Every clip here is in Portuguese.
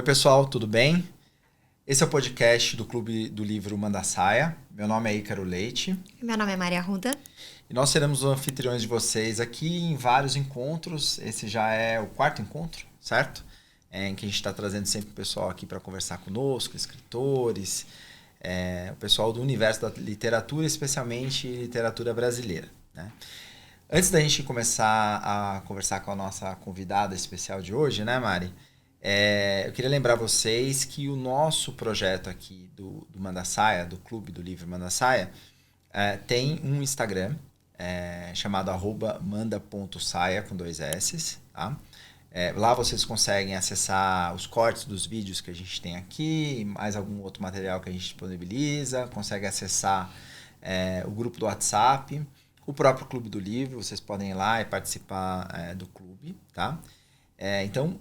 pessoal, tudo bem? Esse é o podcast do Clube do Livro Mandaçaia. Meu nome é Ícaro Leite. Meu nome é Maria Arruda. E nós seremos os anfitriões de vocês aqui em vários encontros. Esse já é o 4º encontro, certo? Em que a gente está trazendo sempre o pessoal aqui para conversar conosco, escritores, o pessoal do universo da literatura, especialmente literatura brasileira, né? Antes da gente começar a conversar com a nossa convidada especial de hoje, né, Mari? Eu queria lembrar vocês que o nosso projeto aqui do Mandaçaia, do Clube do Livro Mandaçaia, tem um Instagram chamado @manda.saia com 2 S, tá? Lá vocês conseguem acessar os cortes dos vídeos que a gente tem aqui, mais algum outro material que a gente disponibiliza, consegue acessar o grupo do WhatsApp, o próprio Clube do Livro, vocês podem ir lá e participar do clube, tá? Então,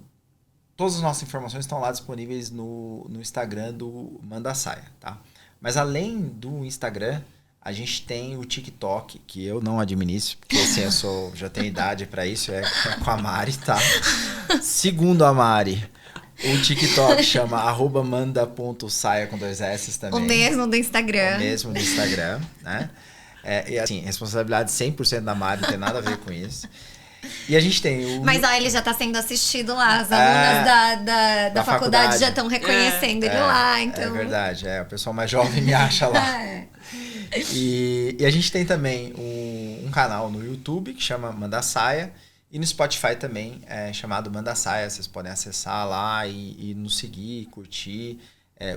todas as nossas informações estão lá disponíveis no Instagram do Mandaçaia, tá? Mas além do Instagram, a gente tem o TikTok, que eu não administro, porque assim, já tenho idade para isso, é com a Mari, tá? Segundo a Mari, o TikTok chama @manda.saia com 2 S também. O mesmo do Instagram. O mesmo do Instagram, né? E assim, responsabilidade 100% da Mari, não tem nada a ver com isso. E a gente tem o... Mas ele já está sendo assistido lá, as alunas da faculdade já estão reconhecendo ele lá, então... É verdade, o pessoal mais jovem me acha lá. E a gente tem também um canal no YouTube que chama Mandaçaia, e no Spotify também chamado Mandaçaia. Vocês podem acessar lá e nos seguir, curtir.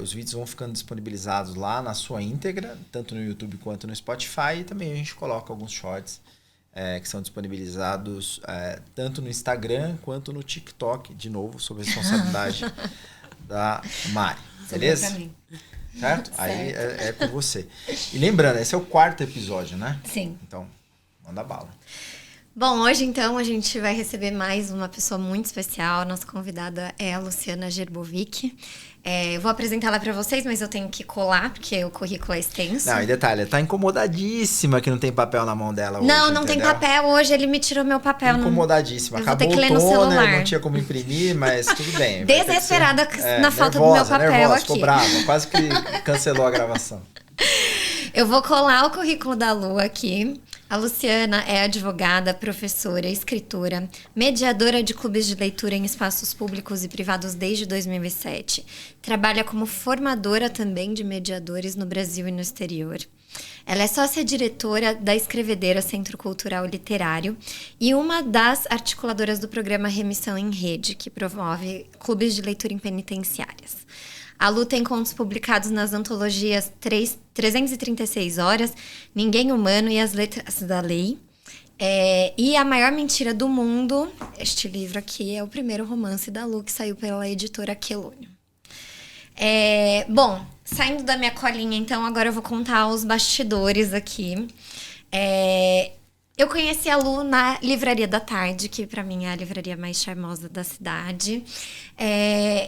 Os vídeos vão ficando disponibilizados lá na sua íntegra, tanto no YouTube quanto no Spotify, e também a gente coloca alguns shorts que são disponibilizados tanto no Instagram quanto no TikTok, de novo, sob a responsabilidade da Mari, beleza? Certo? Aí é com você. E lembrando, esse é o 4º episódio, né? Sim. Então, manda bala. Bom, hoje então a gente vai receber mais uma pessoa muito especial. Nossa convidada é a Luciana Gerbovic. Eu vou apresentar ela para vocês, mas eu tenho que colar, porque o currículo é extenso. Não, e detalhe, ela tá incomodadíssima que não tem papel na mão dela hoje. Não tem papel hoje, ele me tirou meu papel. Incomodadíssima. Eu vou Acabou ter que ler o no toner, celular. não tinha como imprimir, mas tudo bem. Desesperada na falta do meu papel nervosa, aqui. Ficou brava, quase que cancelou a gravação. Eu vou colar o currículo da Lu aqui. A Luciana é advogada, professora, escritora, mediadora de clubes de leitura em espaços públicos e privados desde 2007. Trabalha como formadora também de mediadores no Brasil e no exterior. Ela é sócia-diretora da Escrevedeira Centro Cultural Literário e uma das articuladoras do programa Remissão em Rede, que promove clubes de leitura em penitenciárias. A Lu tem contos publicados nas antologias 336 Horas, Ninguém Humano e As Letras da Lei. E A Maior Mentira do Mundo. Este livro aqui é o primeiro romance da Lu, que saiu pela editora Quelônio. Bom, saindo da minha colinha, então, agora eu vou contar os bastidores aqui. Eu conheci a Lu na Livraria da Tarde, que pra mim é a livraria mais charmosa da cidade.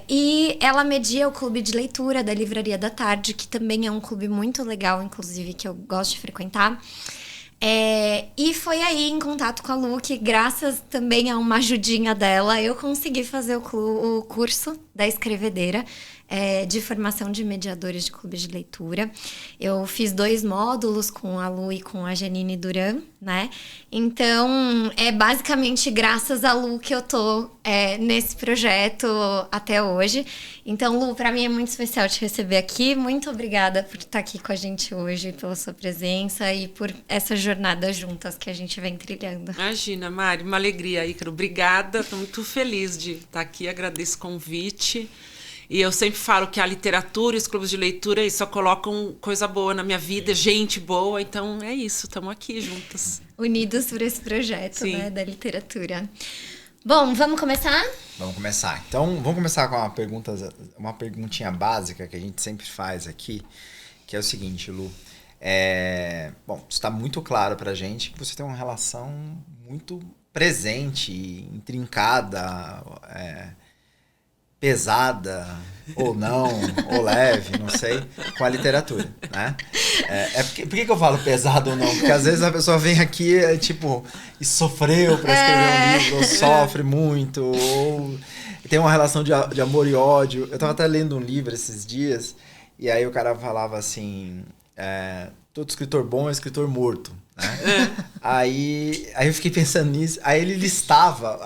E ela media o clube de leitura da Livraria da Tarde, que também é um clube muito legal, inclusive, que eu gosto de frequentar. E foi aí, em contato com a Lu, que graças também a uma ajudinha dela, eu consegui fazer o curso da Escrevedeira, de formação de mediadores de clubes de leitura. Eu fiz 2 módulos com a Lu e com a Janine Duran, né? Então, é basicamente graças a Lu que eu tô nesse projeto até hoje. Então, Lu, pra mim é muito especial te receber aqui. Muito obrigada por estar aqui com a gente hoje, pela sua presença e por essa jornada juntas que a gente vem trilhando. Imagina, Mari, uma alegria, Ícaro. Obrigada, estou muito feliz de estar aqui, agradeço o convite. E eu sempre falo que a literatura e os clubes de leitura só colocam coisa boa na minha vida, gente boa, então é isso, estamos aqui juntas. Unidos por esse projeto, né, da literatura. Bom, vamos começar? Vamos começar. Então, vamos começar com uma perguntinha básica que a gente sempre faz aqui, que é o seguinte, Lu. Bom, está muito claro pra gente que você tem uma relação muito presente, intrincada, pesada, ou não, ou leve, não sei, com a literatura, né? Por que eu falo pesado ou não? Porque às vezes a pessoa vem aqui, tipo, e sofreu para escrever um livro, ou sofre muito, ou tem uma relação de amor e ódio. Eu tava até lendo um livro esses dias, e aí o cara falava assim, todo escritor bom é escritor morto, né? Aí eu fiquei pensando nisso, aí ele listava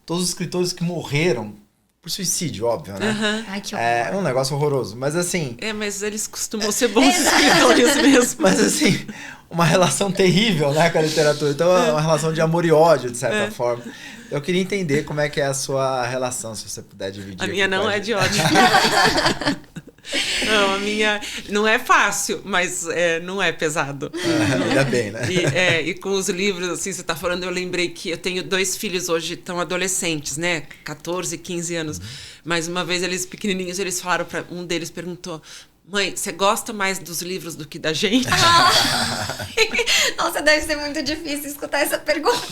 todos os escritores que morreram por suicídio, óbvio, né? Uhum. Ai, que horror. É um negócio horroroso, mas assim... mas eles costumam ser bons escritores mesmo. Mas assim, uma relação terrível, né, com a literatura. Então, é uma relação de amor e ódio, de certa forma. Eu queria entender como é que é a sua relação, se você puder dividir. A minha não é de ódio. Não, a minha não é fácil, mas não é pesado. Ainda bem, né? E com os livros, assim, você tá falando, eu lembrei que eu tenho 2 filhos hoje, estão adolescentes, né? 14, 15 anos. Mas uma vez eles pequenininhos, eles falaram um deles perguntou: mãe, você gosta mais dos livros do que da gente? Nossa, deve ser muito difícil escutar essa pergunta.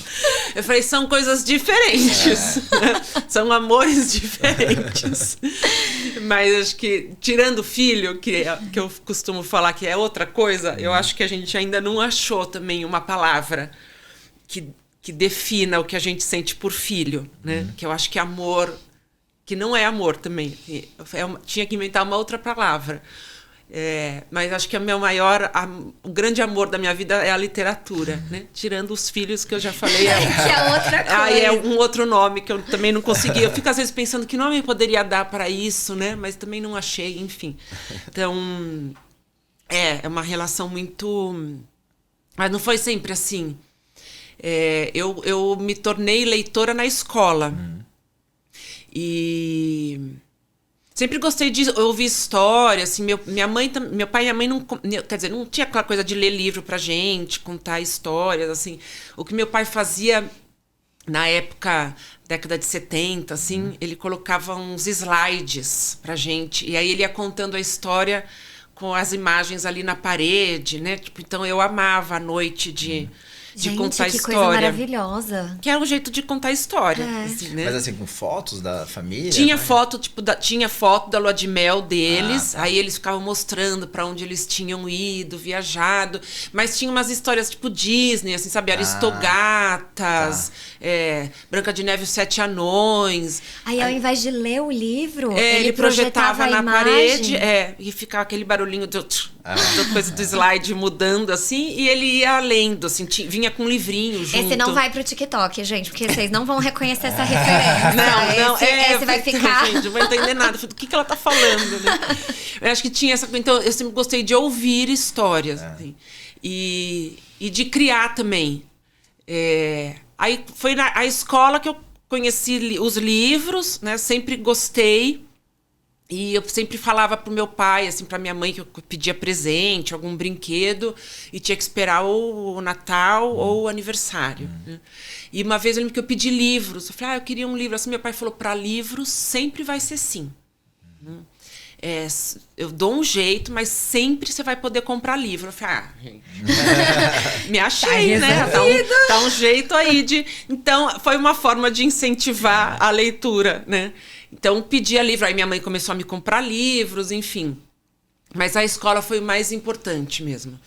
Eu falei, são coisas diferentes. São amores diferentes. Mas acho que, tirando o filho, que eu costumo falar que é outra coisa, eu acho que a gente ainda não achou também uma palavra que defina o que a gente sente por filho, né? Que eu acho que amor, que não é amor também. Tinha que inventar uma outra palavra. Mas acho que o grande amor da minha vida é a literatura, né? Tirando os filhos que eu já falei. Que é outra coisa. Aí é um outro nome que eu também não consegui. Eu fico às vezes pensando que nome eu poderia dar para isso, né? Mas também não achei, enfim. Então, é uma relação muito... Mas não foi sempre assim. Eu me tornei leitora na escola. E... sempre gostei de ouvir história, assim, meu pai e minha mãe não, quer dizer, não tinha aquela coisa de ler livro pra gente, contar histórias, assim. O que meu pai fazia na época, década de 70, assim, ele colocava uns slides pra gente, e aí ele ia contando a história com as imagens ali na parede, né? Tipo, então eu amava a noite de contar que história. Coisa maravilhosa. Que era um jeito de contar história. Assim, né? Mas assim, com fotos da família? Tinha né? foto, tinha foto da lua de mel deles. Tá. Aí eles ficavam mostrando pra onde eles tinham ido, viajado. Mas tinha umas histórias tipo Disney, assim, sabe? Aristogatas, Branca de Neve e os 7 Anões. Aí ao invés de ler o livro, ele projetava na imagem. Parede, e ficava aquele barulhinho da coisa do slide mudando, assim, e ele ia lendo, assim, vinha com um livrinho junto. Esse não vai pro TikTok, gente, porque vocês não vão reconhecer essa referência. Não, esse vai ficar... Gente, não vai entender nada. Do que ela tá falando, né? Eu acho que tinha essa... Então, eu sempre gostei de ouvir histórias. Assim, e de criar também. Aí foi na escola que eu conheci os livros, né? Sempre gostei. E eu sempre falava pro meu pai, assim, pra minha mãe, que eu pedia presente, algum brinquedo, e tinha que esperar ou o Natal ou o aniversário. Né? E uma vez eu lembro que eu pedi livros. Eu falei, eu queria um livro. Assim, meu pai falou, para livros sempre vai ser sim. Eu dou um jeito, mas sempre você vai poder comprar livro. Eu falei, gente, me achei, né? Tá um jeito aí de... Então, foi uma forma de incentivar a leitura, né? Então, pedia livro. Aí minha mãe começou a me comprar livros, enfim. Mas a escola foi o mais importante mesmo.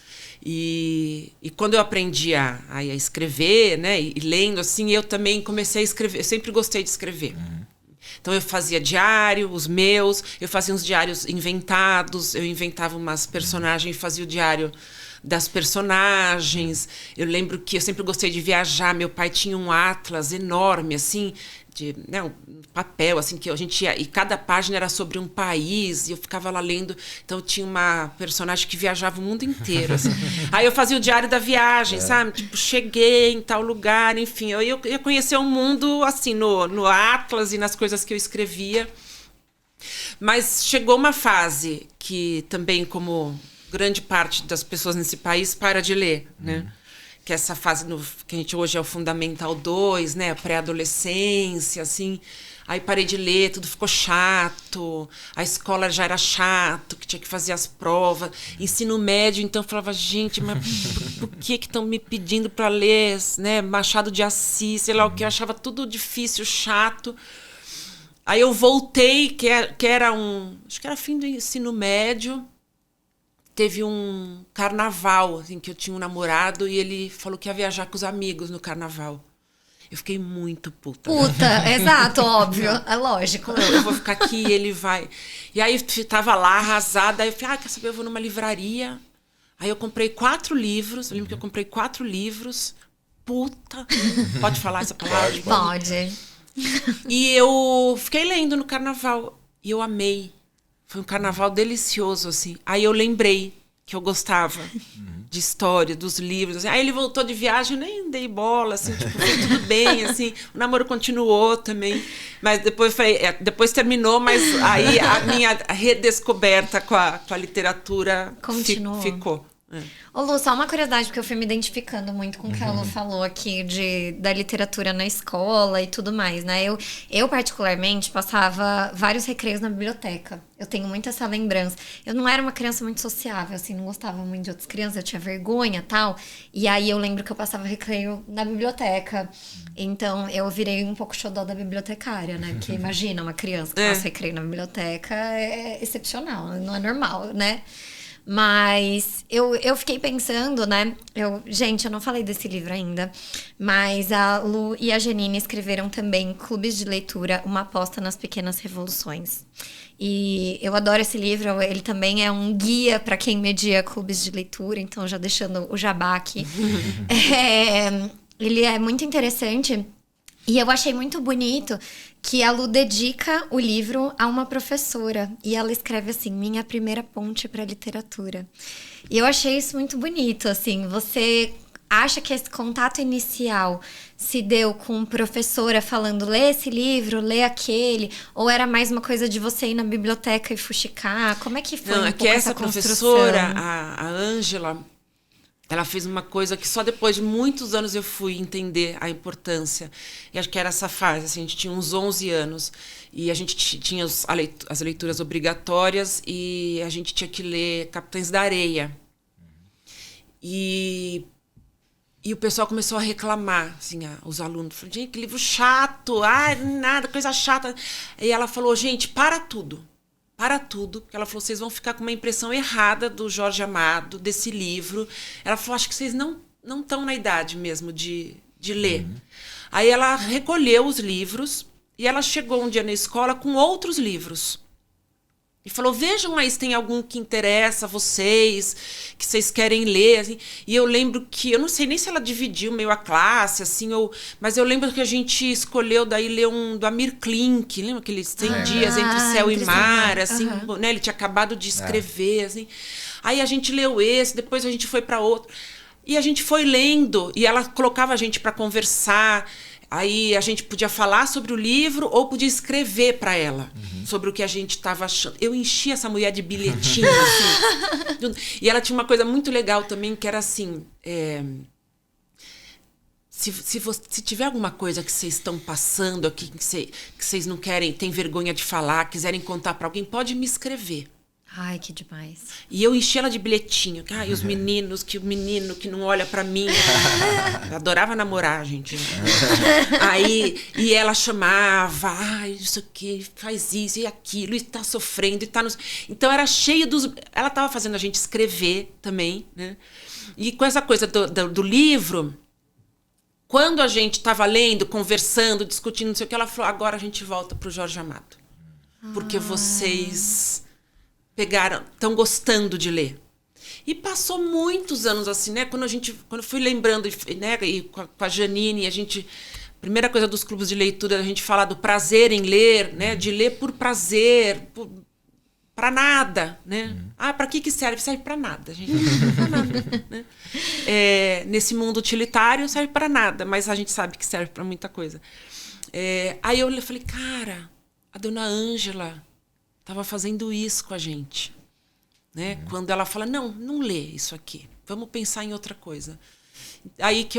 E quando eu aprendi a escrever, né? E lendo, assim, eu também comecei a escrever. Eu sempre gostei de escrever. Então, eu fazia diário, os meus. Eu fazia uns diários inventados. Eu inventava umas personagens e fazia o diário das personagens. Eu lembro que eu sempre gostei de viajar. Meu pai tinha um atlas enorme, assim... um papel, assim, que a gente ia... E cada página era sobre um país, e eu ficava lá lendo. Então, tinha uma personagem que viajava o mundo inteiro, assim. Aí eu fazia o diário da viagem, sabe? Tipo, cheguei em tal lugar, enfim. Eu ia conhecer o mundo, assim, no Atlas e nas coisas que eu escrevia. Mas chegou uma fase que também, como grande parte das pessoas nesse país, para de ler, né? Que essa fase que a gente hoje é o Fundamental 2, né? A pré-adolescência, assim. Aí parei de ler, tudo ficou chato. A escola já era chato, que tinha que fazer as provas. Ensino médio, então, eu falava, gente, mas por que estão me pedindo para ler, né? Machado de Assis, sei lá o que. Eu achava tudo difícil, chato. Aí eu voltei, que era acho que era fim do ensino médio. Teve um carnaval, assim, que eu tinha um namorado e ele falou que ia viajar com os amigos no carnaval. Eu fiquei muito puta. Puta, exato, óbvio, é lógico. Eu vou ficar aqui, ele vai. E aí tava lá arrasada, aí eu falei, quer saber, eu vou numa livraria. Aí eu comprei 4 livros, eu lembro que eu comprei 4 livros. Puta, pode falar essa palavra? Pode. E eu fiquei lendo no carnaval e eu amei. Foi um carnaval delicioso, assim. Aí eu lembrei que eu gostava de história, dos livros. Assim. Aí ele voltou de viagem, eu nem dei bola, assim, tipo, foi tudo bem, assim. O namoro continuou também. Mas depois terminou, mas aí a minha redescoberta com a literatura ficou. Ô Lu, só uma curiosidade, porque eu fui me identificando muito com o que a Lu falou aqui da literatura na escola e tudo mais, né? Eu particularmente, passava vários recreios na biblioteca. Eu tenho muito essa lembrança. Eu não era uma criança muito sociável, assim, não gostava muito de outras crianças, eu tinha vergonha e tal. E aí eu lembro que eu passava recreio na biblioteca. Então eu virei um pouco xodó da bibliotecária, né? Porque imagina, uma criança que passa recreio na biblioteca é excepcional, não é normal, né? Mas eu fiquei pensando, né? Gente, eu não falei desse livro ainda, mas a Lu e a Janine escreveram também Clubes de Leitura, uma aposta nas pequenas revoluções. E eu adoro esse livro, ele também é um guia para quem media clubes de leitura, então já deixando o jabá aqui. Ele é muito interessante. E eu achei muito bonito que a Lu dedica o livro a uma professora. E ela escreve assim, minha primeira ponte para a literatura. E eu achei isso muito bonito, assim. Você acha que esse contato inicial se deu com professora falando, lê esse livro, lê aquele? Ou era mais uma coisa de você ir na biblioteca e fuxicar? Como é que foi Não, é que essa professora, a Ângela, ela fez uma coisa que só depois de muitos anos eu fui entender a importância. E acho que era essa fase, assim, a gente tinha uns 11 anos e a gente tinha as leituras obrigatórias e a gente tinha que ler Capitães da Areia. E o pessoal começou a reclamar, assim, os alunos. Falaram, gente, que livro chato, nada, coisa chata. E ela falou, gente, para tudo. Para tudo, porque ela falou, vocês vão ficar com uma impressão errada do Jorge Amado, desse livro. Ela falou, acho que vocês não estão na idade mesmo de ler. Aí ela recolheu os livros e ela chegou um dia na escola com outros livros. E falou, vejam aí se tem algum que interessa a vocês, que vocês querem ler. Assim. E eu lembro que, eu não sei nem se ela dividiu meio a classe, assim, mas eu lembro que a gente escolheu daí ler um do Amir Klink, lembra aqueles 100 dias entre céu e mar, assim, né? Ele tinha acabado de escrever, assim. Aí a gente leu esse, depois a gente foi para outro. E a gente foi lendo, e ela colocava a gente para conversar. Aí a gente podia falar sobre o livro ou podia escrever para ela sobre o que a gente estava achando. Eu enchi essa mulher de bilhetinho, assim. E ela tinha uma coisa muito legal também, que era assim... Se tiver alguma coisa que vocês estão passando aqui, que vocês não querem, têm vergonha de falar, quiserem contar para alguém, pode me escrever. Ai, que demais. E eu enchi ela de bilhetinho. Ai, os meninos, o menino que não olha pra mim. Eu adorava namorar, gente. Aí, e ela chamava, isso aqui, faz isso e aquilo, e tá sofrendo, e tá nos... Então era cheio dos... Ela tava fazendo a gente escrever também, né? E com essa coisa do livro, quando a gente tava lendo, conversando, discutindo, não sei o que, ela falou, agora a gente volta pro Jorge Amado. Porque vocês... estão gostando de ler. E passou muitos anos assim, né? Quando eu fui lembrando, né? E com a Janine, a primeira coisa dos clubes de leitura, a gente fala do prazer em ler, né? De ler por prazer, para nada, né? Para que serve? Serve para nada, gente. Para nada, né? Nesse mundo utilitário serve para nada, mas a gente sabe que serve para muita coisa. Aí eu falei, cara, a dona Ângela estava fazendo isso com a gente, né? Quando ela fala, não lê isso aqui, vamos pensar em outra coisa. Aí que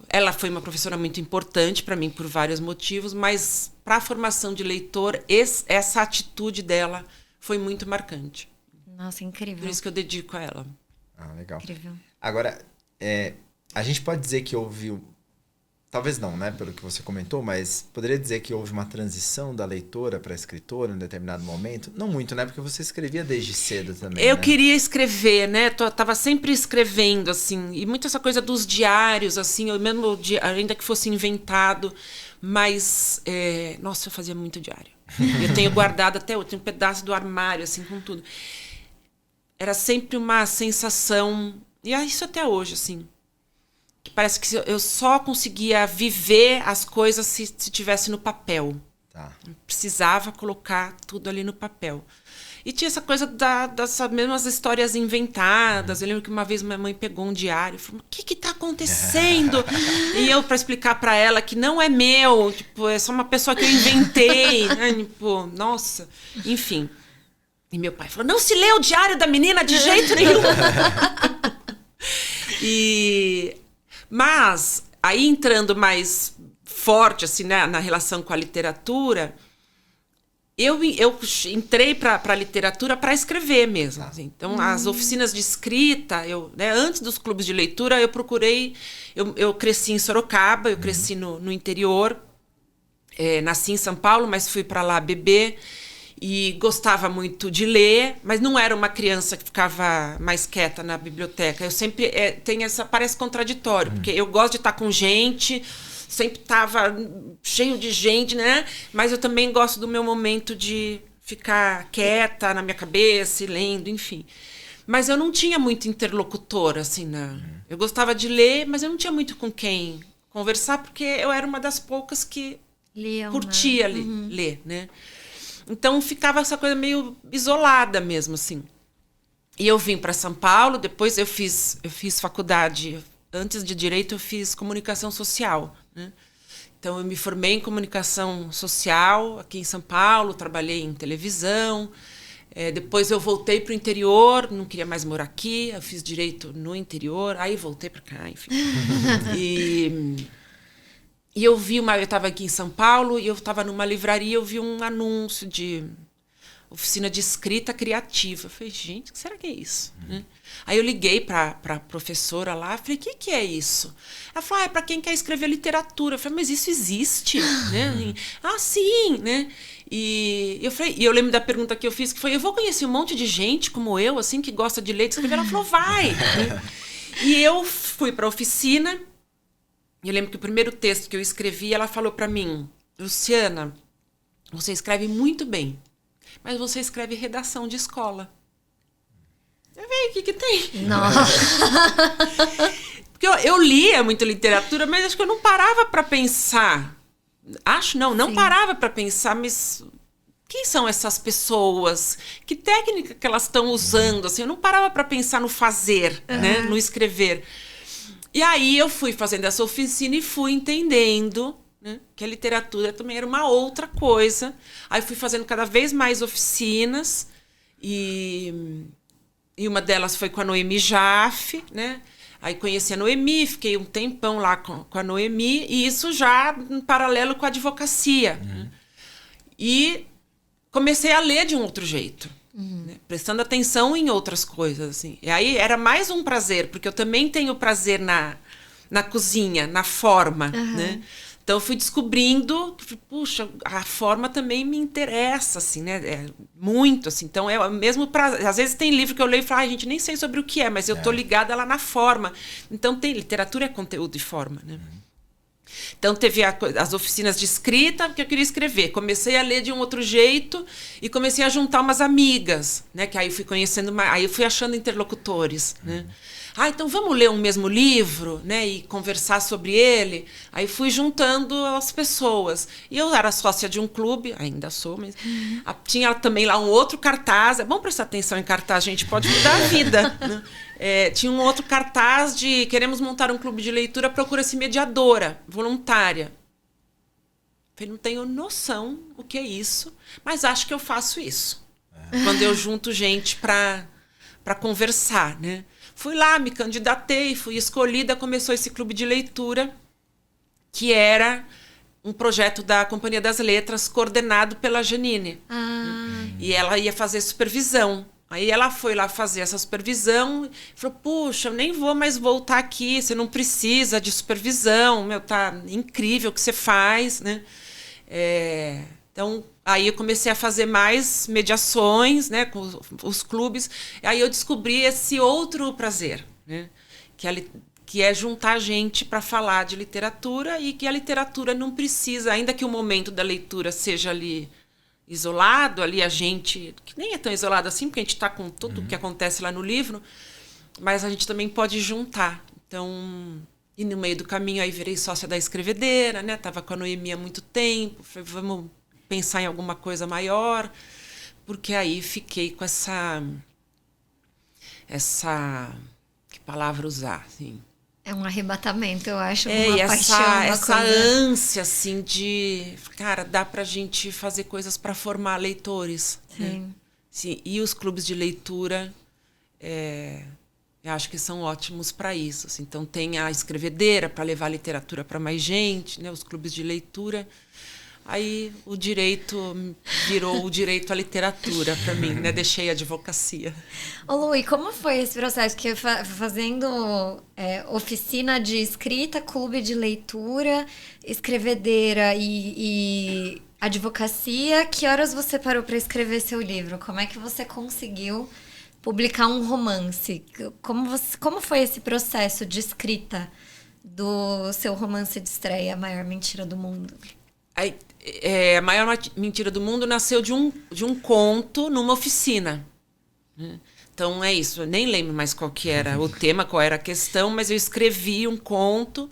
ela foi uma professora muito importante para mim por vários motivos, mas para a formação de leitor, essa atitude dela foi muito marcante. Nossa, incrível. Por isso que eu dedico a ela. Legal. Incrível. Agora, a gente pode dizer que houve talvez não, né, pelo que você comentou, mas poderia dizer que houve uma transição da leitora para escritora em um determinado momento? Não muito, né, porque você escrevia desde cedo também, Eu né? queria escrever, né? Tava sempre escrevendo, assim. E muito essa coisa dos diários, assim. Eu mesmo, ainda que fosse inventado. Mas, nossa, eu fazia muito diário. Eu tenho guardado até hoje. Tenho um pedaço do armário, assim, com tudo. Era sempre uma sensação... E é isso até hoje, assim. Que parece que eu só conseguia viver as coisas se tivesse no papel. Tá. Eu precisava colocar tudo ali no papel. E tinha essa coisa dessas mesmas histórias inventadas. Eu lembro que uma vez minha mãe pegou um diário e falou: o que está acontecendo? E eu, para explicar para ela que não é meu, tipo, é só uma pessoa que eu inventei. Né? Tipo, nossa, enfim. E meu pai falou: não se lê o diário da menina de jeito nenhum. Mas, aí entrando mais forte assim, né, na relação com a literatura, eu entrei para a literatura para escrever mesmo. Assim. Então, as oficinas de escrita, né, antes dos clubes de leitura, eu procurei... Eu cresci em Sorocaba, eu cresci no interior, nasci em São Paulo, mas fui para lá beber. E gostava muito de ler, mas não era uma criança que ficava mais quieta na biblioteca. Eu sempre parece contraditório, porque eu gosto de estar com gente, sempre estava cheio de gente, né? Mas eu também gosto do meu momento de ficar quieta na minha cabeça e lendo, enfim. Mas eu não tinha muito interlocutor, assim, né? Eu gostava de ler, mas eu não tinha muito com quem conversar, porque eu era uma das poucas que curtia ler, né? Então ficava essa coisa meio isolada mesmo, assim. E eu vim para São Paulo, depois eu fiz faculdade, antes de Direito eu fiz Comunicação Social, né? Então eu me formei em Comunicação Social aqui em São Paulo, trabalhei em televisão, depois eu voltei para o interior, não queria mais morar aqui, eu fiz Direito no interior, aí voltei para cá, enfim. E eu estava aqui em São Paulo e eu estava numa livraria, eu vi um anúncio de oficina de escrita criativa. Eu falei, gente, o que será que é isso? Né? Aí eu liguei para a professora lá, falei, o que é isso? Ela falou, é para quem quer escrever literatura. Eu falei, mas isso existe? Né? Sim, né? E eu lembro da pergunta que eu fiz, que foi, eu vou conhecer um monte de gente como eu, assim, que gosta de ler e de escrever. Ela falou, vai! Né? E eu fui para a oficina. Eu lembro que o primeiro texto que eu escrevi, ela falou para mim, Luciana, você escreve muito bem, mas você escreve redação de escola. Eu falei, o que tem? Nossa. Porque eu lia muito literatura, mas acho que eu não parava para pensar. Não parava para pensar, mas quem são essas pessoas? Que técnica que elas estão usando? Assim, eu não parava para pensar no fazer, né? No escrever. E aí eu fui fazendo essa oficina e fui entendendo, né, que a literatura também era uma outra coisa. Aí fui fazendo cada vez mais oficinas e uma delas foi com a Noemi Jaffe, né? Aí conheci a Noemi, fiquei um tempão lá com a Noemi e isso já em paralelo com a advocacia. Né? E comecei a ler de um outro jeito. Né? Prestando atenção em outras coisas, assim. E aí era mais um prazer, porque eu também tenho prazer na cozinha, na forma, né? Então eu fui descobrindo, puxa, a forma também me interessa, assim, né? Muito, assim. Então é mesmo prazer. Às vezes tem livro que eu leio e falo, gente, nem sei sobre o que é, mas eu tô ligada lá na forma. Então literatura é conteúdo e forma, né? Então teve as oficinas de escrita, que eu queria escrever. Comecei a ler de um outro jeito e comecei a juntar umas amigas, né? Que aí fui conhecendo, aí eu fui achando interlocutores, né? Então vamos ler um mesmo livro, né? E conversar sobre ele. Aí fui juntando as pessoas. E eu era sócia de um clube, ainda sou, mas tinha também lá um outro cartaz. É bom prestar atenção em cartaz, gente, pode mudar a vida, né? Tinha um outro cartaz de queremos montar um clube de leitura, procura-se mediadora, voluntária. Eu não tenho noção o que é isso, mas acho que eu faço isso. Quando eu junto gente para conversar, né? Fui lá, me candidatei, fui escolhida, começou esse clube de leitura, que era um projeto da Companhia das Letras, coordenado pela Janine. E ela ia fazer supervisão. Aí ela foi lá fazer essa supervisão, falou, puxa, eu nem vou mais voltar aqui, você não precisa de supervisão, tá incrível o que você faz, né? Então, aí eu comecei a fazer mais mediações, né, com os clubes, aí eu descobri esse outro prazer, né, que é juntar gente para falar de literatura e que a literatura não precisa, ainda que o momento da leitura seja ali isolado, ali a gente, que nem é tão isolado assim, porque a gente está com tudo o que acontece lá no livro, mas a gente também pode juntar. Então, e no meio do caminho aí virei sócia da Escrevedeira, né? Tava com a Noemi há muito tempo, falei, vamos pensar em alguma coisa maior, porque aí fiquei com essa que palavra usar, assim? É um arrebatamento, eu acho, e uma paixão, uma essa coisa... ânsia, assim, de... Cara, dá pra gente fazer coisas para formar leitores. Sim. Né? Sim. E os clubes de leitura, eu acho que são ótimos para isso. Assim. Então, tem a Escrevedeira para levar a literatura para mais gente, né? Os clubes de leitura. Aí o direito virou o direito à literatura para mim, né? Deixei a advocacia. Ô Lu, e como foi esse processo? Que fazendo oficina de escrita, clube de leitura, escrevedeira e advocacia, que horas você parou para escrever seu livro? Como é que você conseguiu publicar um romance? Como foi esse processo de escrita do seu romance de estreia, A Maior Mentira do Mundo? A Maior Mentira do Mundo nasceu de um conto numa oficina. Né? Então é isso, eu nem lembro mais qual que era o tema, qual era a questão, mas eu escrevi um conto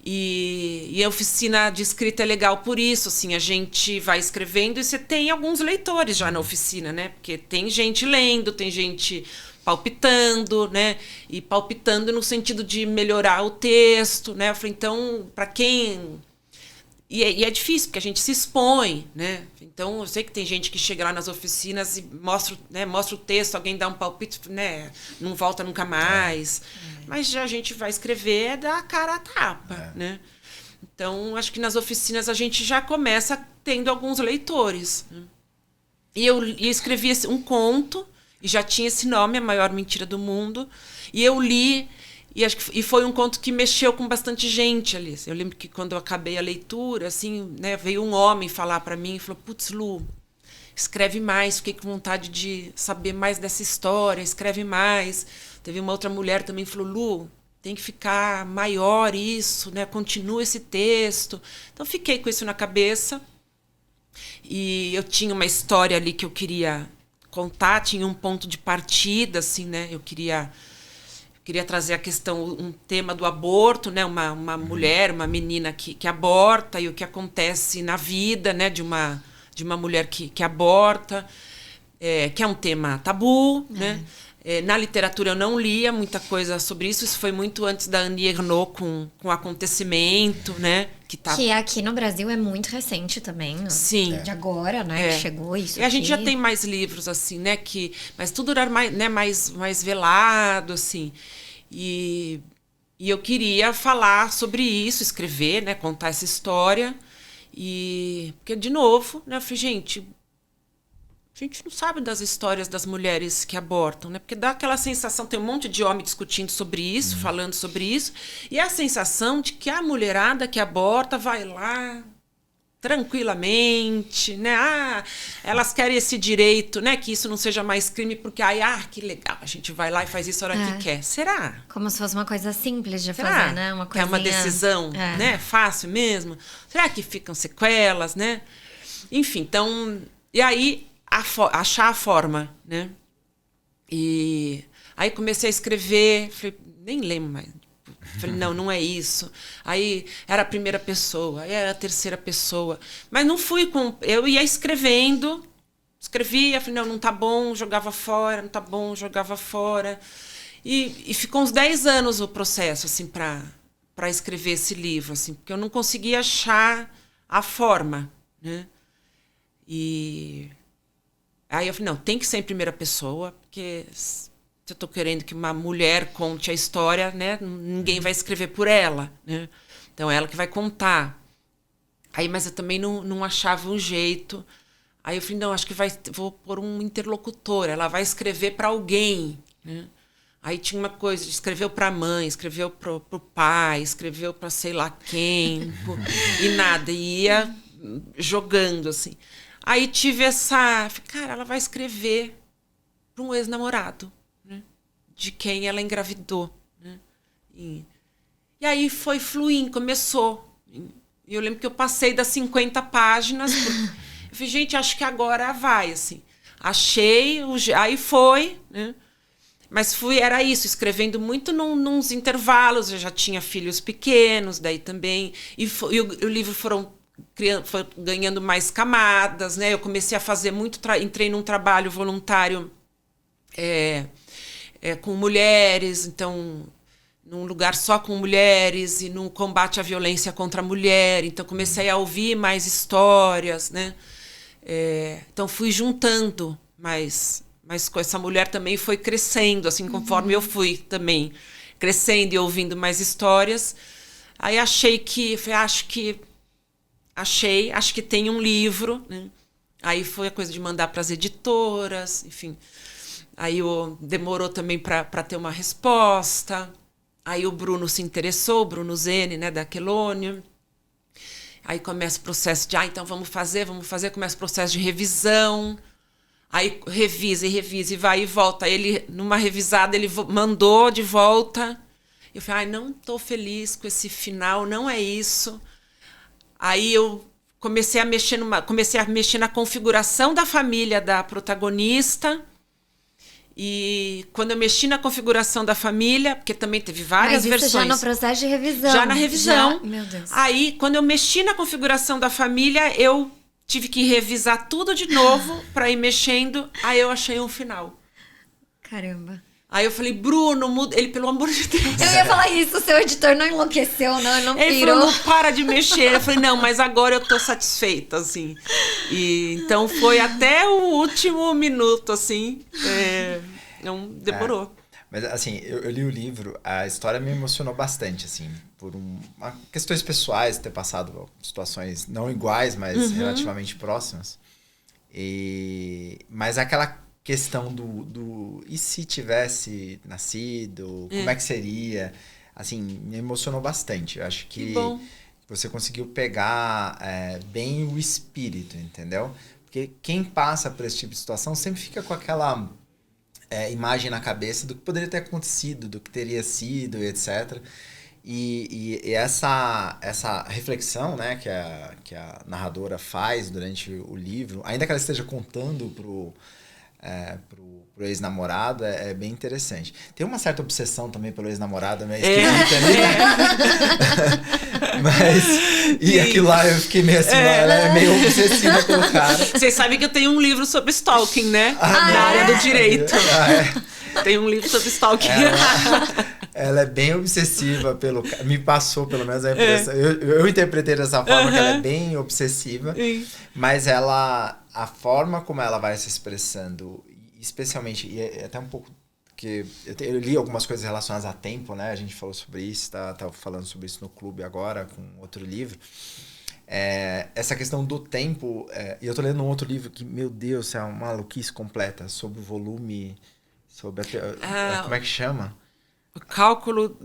e a oficina de escrita é legal por isso, assim, a gente vai escrevendo e você tem alguns leitores já na oficina, né? Porque tem gente lendo, tem gente palpitando, né? E palpitando no sentido de melhorar o texto, né? Eu falei, então, para quem... E é difícil, porque a gente se expõe, né? Então, eu sei que tem gente que chega lá nas oficinas e mostra o texto, alguém dá um palpite, né? Não volta nunca mais. Mas já a gente vai escrever da cara a tapa, né? Então, acho que nas oficinas a gente já começa tendo alguns leitores. Né? E eu escrevi um conto, e já tinha esse nome, A Maior Mentira do Mundo, e eu li... E foi um conto que mexeu com bastante gente ali. Eu lembro que quando eu acabei a leitura, assim, né, veio um homem falar para mim e falou, putz, Lu, escreve mais, fiquei com vontade de saber mais dessa história, escreve mais. Teve uma outra mulher também que falou, Lu, tem que ficar maior isso, né, continua esse texto. Então, fiquei com isso na cabeça. E eu tinha uma história ali que eu queria contar, tinha um ponto de partida, assim, né, eu queria trazer a questão, um tema do aborto, né? Uma mulher, uma menina que aborta e o que acontece na vida, né? de uma mulher que aborta, que é um tema tabu. Né? Na literatura eu não lia muita coisa sobre isso. Isso foi muito antes da Annie Ernaux com o Acontecimento, né? Que aqui no Brasil é muito recente também. Sim. De agora, né? Que chegou isso. E a gente já tem mais livros, assim, né? Mas tudo era mais, né, mais velado, assim. E eu queria falar sobre isso, escrever, né? Contar essa história. Porque, de novo, né? Eu falei, gente, a gente não sabe das histórias das mulheres que abortam, né? Porque dá aquela sensação, tem um monte de homem discutindo sobre isso, falando sobre isso, e a sensação de que a mulherada que aborta vai lá tranquilamente, né? Elas querem esse direito, né? Que isso não seja mais crime, porque que legal, a gente vai lá e faz isso a hora que quer. Será? Como se fosse uma coisa simples de fazer, né? Uma coisinha... É uma decisão, né? Fácil mesmo. Será que ficam sequelas, né? Enfim, então... E aí, achar a forma, né? E aí comecei a escrever, falei, nem lembro mais. Falei, não é isso. Aí era a primeira pessoa, aí era a terceira pessoa. Mas não fui com... Eu ia escrevendo, escrevia, falei, não tá bom, jogava fora, não tá bom, jogava fora. E ficou uns 10 anos o processo, assim, para escrever esse livro, assim, porque eu não conseguia achar a forma, né? E aí eu falei, não, tem que ser em primeira pessoa, porque... Se eu estou querendo que uma mulher conte a história, né? Ninguém vai escrever por ela, né? Então, é ela que vai contar. Aí, mas eu também não achava um jeito, Aí eu falei, não, acho que vou pôr um interlocutor, ela vai escrever para alguém, né? Aí tinha uma coisa, escreveu para a mãe, escreveu para o pai, escreveu para sei lá quem, e nada, e ia jogando, assim. Aí tive essa... Cara, ela vai escrever para um ex-namorado, né? De quem ela engravidou, né? E aí foi fluindo, começou. E eu lembro que eu passei das 50 páginas. Eu falei, gente, acho que agora vai, assim. Achei, aí foi, né? Mas era isso, escrevendo muito nos intervalos. Eu já tinha filhos pequenos, daí também. E o livro foi ganhando mais camadas, né? Eu comecei a fazer muito... Entrei num trabalho voluntário com mulheres, então... num lugar só com mulheres e no combate à violência contra a mulher. Então, comecei a ouvir mais histórias, né? Então, fui juntando mais com essa mulher também foi crescendo, assim, conforme eu fui também crescendo e ouvindo mais histórias. Aí acho que tem um livro, né? Aí foi a coisa de mandar para as editoras, enfim. Aí demorou também para ter uma resposta. Aí o Bruno se interessou, o Bruno Zene, né, da Quelônia. Aí começa o processo de, então vamos fazer, começa o processo de revisão. Aí revisa e vai e volta. Aí ele, numa revisada, ele mandou de volta. Eu falei, não estou feliz com esse final, não é isso. Aí eu comecei a mexer na configuração da família da protagonista. E quando eu mexi na configuração da família, porque também teve várias versões. Já no processo de revisão. Já na revisão. Meu Deus. Aí, quando eu mexi na configuração da família, eu tive que revisar tudo de novo para ir mexendo. Aí eu achei um final. Caramba. Aí eu falei, Bruno, muda. Ele, pelo amor de Deus. Eu ia falar isso, o seu editor não enlouqueceu, não? Ele não pirou. Ele falou, não para de mexer. Eu falei, não, mas agora eu tô satisfeita, assim. E, então foi até o último minuto, assim. Não demorou. Mas, assim, eu li o livro, a história me emocionou bastante, assim, por questões pessoais, ter passado por situações não iguais, mas relativamente próximas. Mas aquela questão do e se tivesse nascido, como é que seria, assim, me emocionou bastante. Eu acho que você conseguiu pegar bem o espírito, entendeu? Porque quem passa por esse tipo de situação sempre fica com aquela imagem na cabeça do que poderia ter acontecido, do que teria sido, etc. E essa reflexão, né, que a narradora faz durante o livro, ainda que ela esteja contando pro ex-namorado, é bem interessante. Tem uma certa obsessão também pelo ex-namorado, meio esquisita, né? E aquilo lá eu fiquei meio assim, ela é meio obsessiva pelo cara. Vocês sabem que eu tenho um livro sobre stalking, né? Na área do direito. Tem um livro sobre stalking. Ela é bem obsessiva pelo cara. Me passou, pelo menos, a impressão. Eu interpretei dessa forma, que ela é bem obsessiva. Mas a forma como ela vai se expressando, especialmente, e até um pouco, que eu li algumas coisas relacionadas a tempo, né? A gente falou sobre isso, tá falando sobre isso no clube agora, com outro livro. Essa questão do tempo, e eu tô lendo um outro livro que, meu Deus, é uma maluquice completa, sobre o volume, sobre como é que chama? O cálculo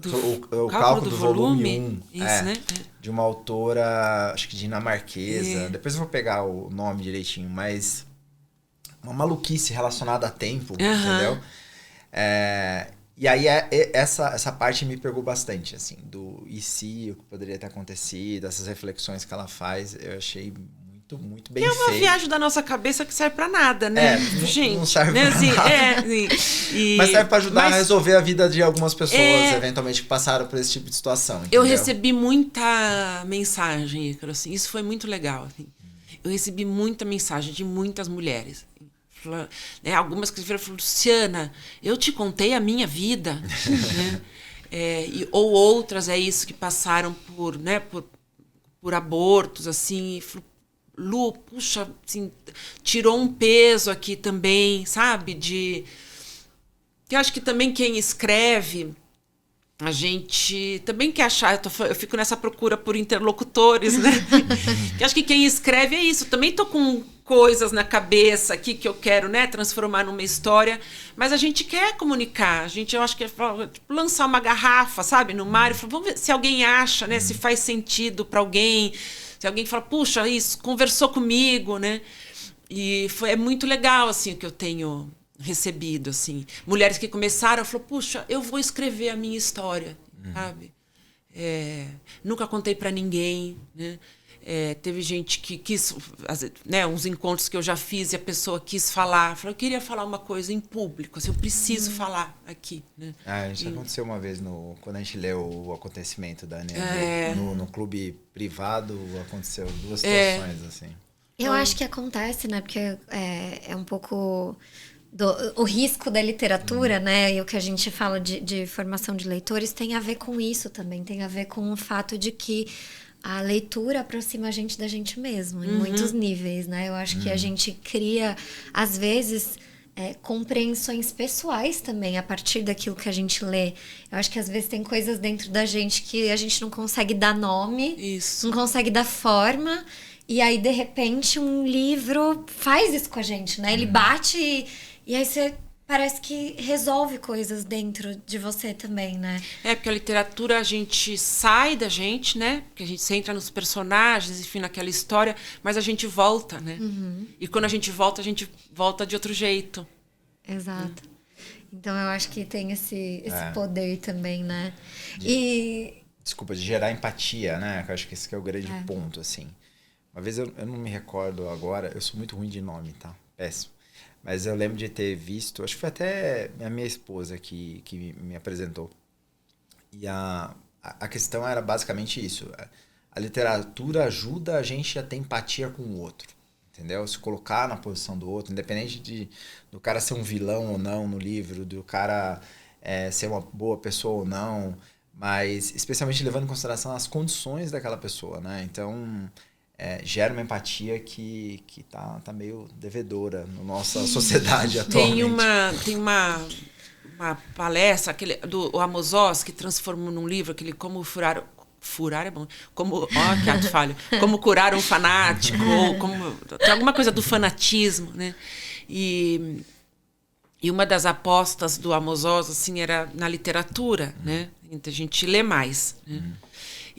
o cálculo do volume 1. Isso, né? De uma autora, acho que dinamarquesa. Depois eu vou pegar o nome direitinho, mas uma maluquice relacionada a tempo, entendeu? E aí essa parte me pegou bastante, assim, do e se, o que poderia ter acontecido, essas reflexões que ela faz, eu achei muito bem feito. É uma viagem da nossa cabeça que serve pra nada, né? Gente, não serve pra nada. Mas serve pra ajudar a resolver a vida de algumas pessoas, eventualmente, que passaram por esse tipo de situação, entendeu? Eu recebi muita mensagem, Ícaro, assim, isso foi muito legal. Assim. Eu recebi muita mensagem de muitas mulheres. Né, algumas que falaram, Luciana, eu te contei a minha vida. Né? Ou outras, isso, que passaram por abortos, assim, e Lu, puxa, assim, tirou um peso aqui também, sabe? Eu acho que também quem escreve, a gente também quer achar, eu fico nessa procura por interlocutores, né? Eu acho que quem escreve é isso. Também tô com coisas na cabeça aqui que eu quero, né, transformar numa história, mas a gente quer comunicar, eu acho que é tipo, lançar uma garrafa, sabe, no mar e falar, vamos ver se alguém acha, né, se faz sentido para alguém, se alguém fala, puxa, isso conversou comigo, né, e é muito legal, assim, o que eu tenho recebido, assim, mulheres que começaram, falaram, puxa, eu vou escrever a minha história, sabe, nunca contei para ninguém, né. Teve gente que quis, né, uns encontros que eu já fiz e a pessoa quis falar, falou, eu queria falar uma coisa em público, assim, eu preciso falar aqui, né? Isso aconteceu uma vez quando a gente leu o acontecimento da Ania, no clube privado, aconteceu 2 situações assim. Eu acho que acontece, né, porque é um pouco o risco da literatura, né, e o que a gente fala de formação de leitores tem a ver com isso também, tem a ver com o fato de que a leitura aproxima a gente da gente mesmo, em muitos níveis, né? Eu acho que a gente cria, às vezes, compreensões pessoais também, a partir daquilo que a gente lê. Eu acho que, às vezes, tem coisas dentro da gente que a gente não consegue dar nome, não consegue dar forma, e aí, de repente, um livro faz isso com a gente, né? Ele bate e aí você... Parece que resolve coisas dentro de você também, né? Porque a literatura, a gente sai da gente, né? Porque a gente entra nos personagens, enfim, naquela história, mas a gente volta, né? E quando a gente volta de outro jeito. Exato. Então, eu acho que tem esse poder também, né? Desculpa, de gerar empatia, né? Eu acho que esse que é o grande ponto, assim. Uma vez, eu não me recordo agora, eu sou muito ruim de nome, tá? Péssimo. Mas eu lembro de ter visto, acho que foi até a minha esposa que me apresentou. E a questão era basicamente isso. A literatura ajuda a gente a ter empatia com o outro. Entendeu? Se colocar na posição do outro, independente do cara ser um vilão ou não no livro, do cara ser uma boa pessoa ou não, mas especialmente levando em consideração as condições daquela pessoa, né? Então... gera uma empatia que tá meio devedora na nossa sociedade atualmente. Tem uma palestra do Amos Oz que transformou num livro aquele Como Furar é bom. Que ato falho. Como curar um fanático, ou tem alguma coisa do fanatismo, né? E uma das apostas do Amos Oz, assim, era na literatura, né? Então a gente lê mais, né?